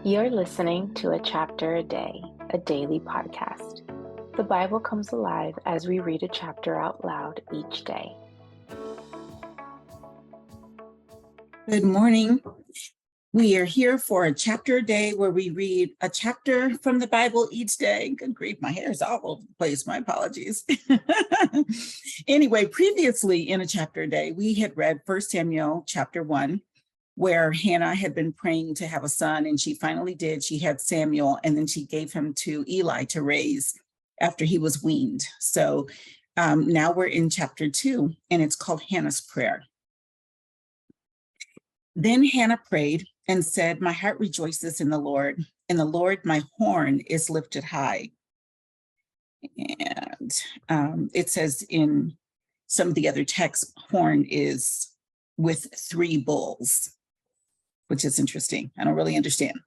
You're listening to A Chapter a Day, a daily podcast. The Bible comes alive as we read a chapter out loud each day. Good morning. We are here for a chapter a day where we read a chapter from the Bible each day. Good grief, my hair is all over the place. My apologies. Anyway, previously in a chapter a day, we had read 1 Samuel chapter 1, where Hannah had been praying to have a son, and she finally did. She had Samuel, and then she gave him to Eli to raise after he was weaned. So now we're in chapter 2, and it's called Hannah's Prayer. Then Hannah prayed and said, "My heart rejoices in the Lord my horn is lifted high." And it says in some of the other texts, horn is with 3 bulls, which is interesting. I don't really understand.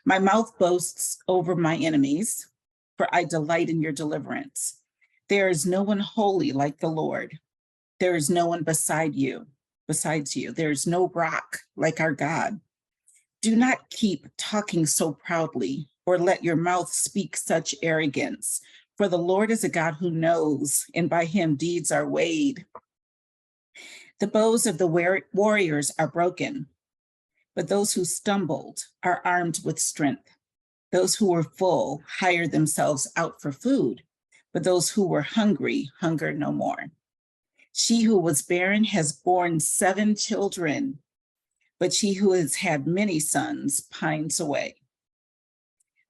My mouth boasts over my enemies, for I delight in your deliverance. There is no one holy like the Lord. There is no one besides you. There is no rock like our God. Do not keep talking so proudly, or let your mouth speak such arrogance. For the Lord is a God who knows, and by him deeds are weighed. The bows of the warriors are broken, but those who stumbled are armed with strength. Those who were full hired themselves out for food, but those who were hungry hunger no more. She who was barren has borne 7 children, but she who has had many sons pines away.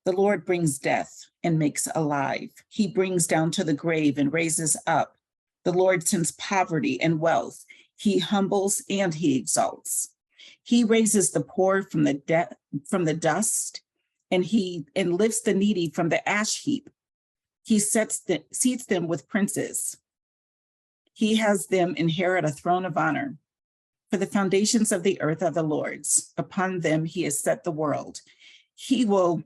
The Lord brings death and makes alive. He brings down to the grave and raises up. The Lord sends poverty and wealth. He humbles and he exalts. He raises the poor from the dust, and lifts the needy from the ash heap. He seats them with princes. He has them inherit a throne of honor. For the foundations of the earth are the Lord's. Upon them he has set the world. He will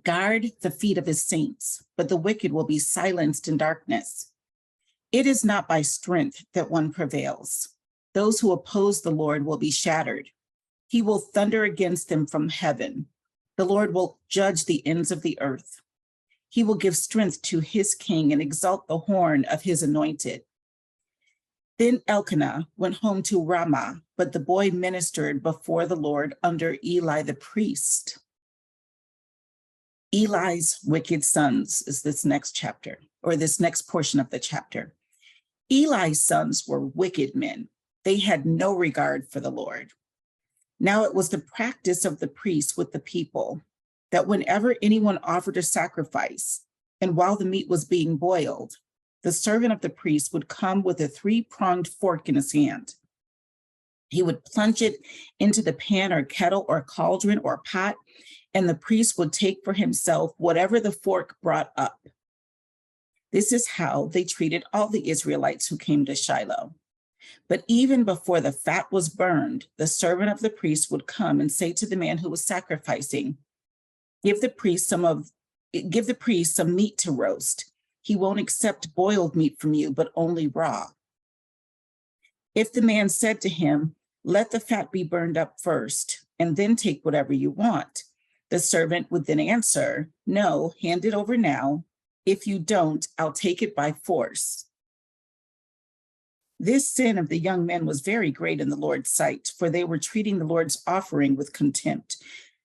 guard the feet of his saints, but the wicked will be silenced in darkness. It is not by strength that one prevails. Those who oppose the Lord will be shattered. He will thunder against them from heaven. The Lord will judge the ends of the earth. He will give strength to his king and exalt the horn of his anointed. Then Elkanah went home to Ramah, but the boy ministered before the Lord under Eli the priest. Eli's wicked sons is this next chapter, or this next portion of the chapter. Eli's sons were wicked men. They had no regard for the Lord. Now it was the practice of the priests with the people that whenever anyone offered a sacrifice, and while the meat was being boiled, the servant of the priest would come with a 3-pronged fork in his hand. He would plunge it into the pan or kettle or cauldron or pot, and the priest would take for himself whatever the fork brought up. This is how they treated all the Israelites who came to Shiloh. But even before the fat was burned, the servant of the priest would come and say to the man who was sacrificing, give the priest some meat to roast. He won't accept boiled meat from you, but only raw. If the man said to him, let the fat be burned up first, and then take whatever you want, the servant would then answer, no, hand it over now. If you don't, I'll take it by force. This sin of the young men was very great in the Lord's sight, for they were treating the Lord's offering with contempt.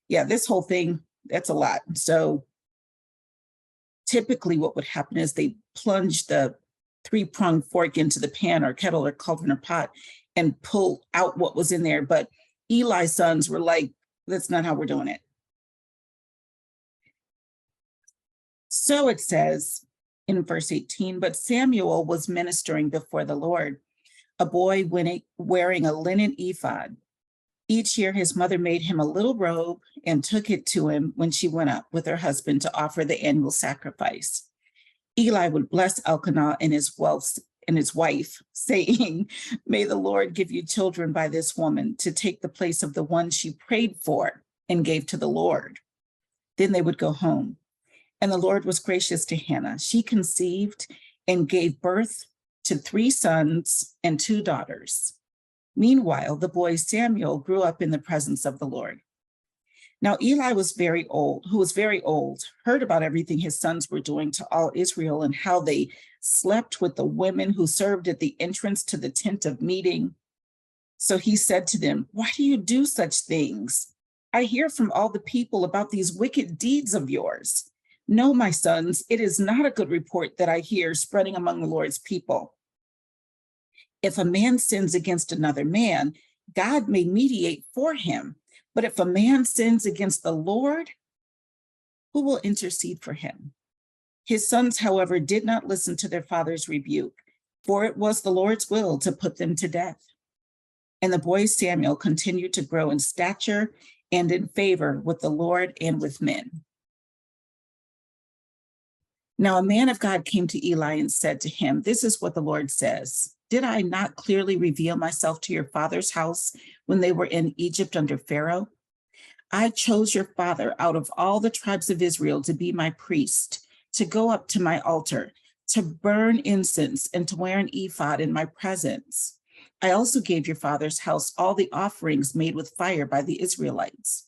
Yeah, this whole thing, that's a lot. So typically what would happen is they plunge the 3-pronged fork into the pan or kettle or cauldron or pot and pull out what was in there. But Eli's sons were like, that's not how we're doing it. So it says in verse 18, but Samuel was ministering before the Lord, a boy wearing a linen ephod. Each year his mother made him a little robe and took it to him when she went up with her husband to offer the annual sacrifice. Eli would bless Elkanah and his wife, saying, may the Lord give you children by this woman to take the place of the one she prayed for and gave to the Lord. Then they would go home. And the Lord was gracious to Hannah. She conceived and gave birth to 3 sons and 2 daughters. Meanwhile, the boy Samuel grew up in the presence of the Lord. Now Eli was very old, heard about everything his sons were doing to all Israel and how they slept with the women who served at the entrance to the tent of meeting. So he said to them, "Why do you do such things? I hear from all the people about these wicked deeds of yours. No, my sons, it is not a good report that I hear spreading among the Lord's people. If a man sins against another man, God may mediate for him. But if a man sins against the Lord, who will intercede for him?" His sons, however, did not listen to their father's rebuke, for it was the Lord's will to put them to death. And the boy Samuel continued to grow in stature and in favor with the Lord and with men. Now a man of God came to Eli and said to him, "This is what the Lord says. Did I not clearly reveal myself to your father's house when they were in Egypt under Pharaoh? I chose your father out of all the tribes of Israel to be my priest, to go up to my altar, to burn incense, and to wear an ephod in my presence. I also gave your father's house all the offerings made with fire by the Israelites.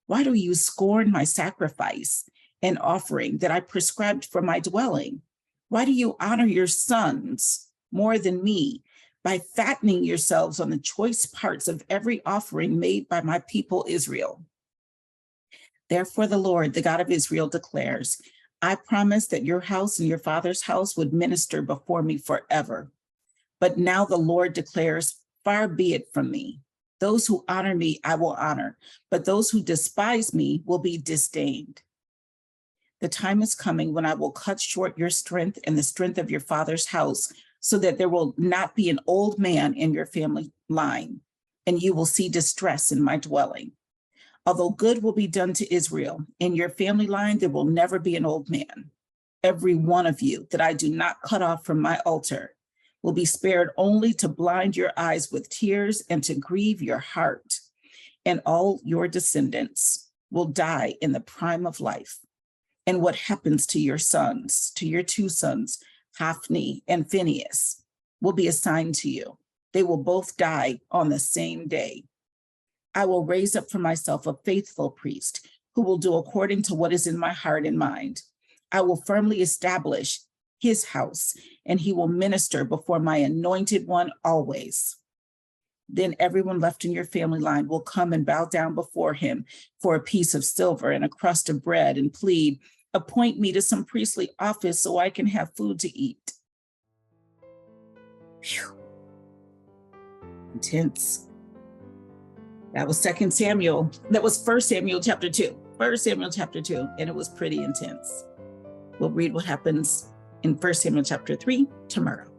Why do you scorn my sacrifice and offering that I prescribed for my dwelling? Why do you honor your sons more than me by fattening yourselves on the choice parts of every offering made by my people Israel? Therefore, the Lord, the God of Israel, declares, I promised that your house and your father's house would minister before me forever. But now the Lord declares, far be it from me. Those who honor me, I will honor, but those who despise me will be disdained. The time is coming when I will cut short your strength and the strength of your father's house, so that there will not be an old man in your family line, and you will see distress in my dwelling. Although good will be done to Israel, in your family line there will never be an old man. Every one of you that I do not cut off from my altar will be spared only to blind your eyes with tears and to grieve your heart. And all your descendants will die in the prime of life. And what happens to your sons, to your two sons, Hophni and Phinehas, will be assigned to you. They will both die on the same day. I will raise up for myself a faithful priest who will do according to what is in my heart and mind. I will firmly establish his house, and he will minister before my anointed one always. Then everyone left in your family line will come and bow down before him for a piece of silver and a crust of bread and plead, appoint me to some priestly office so I can have food to eat. Whew. Intense. That was 2 Samuel. That was 1 Samuel chapter 2. 1 Samuel chapter 2, and it was pretty intense. We'll read what happens in 1 Samuel chapter 3 tomorrow.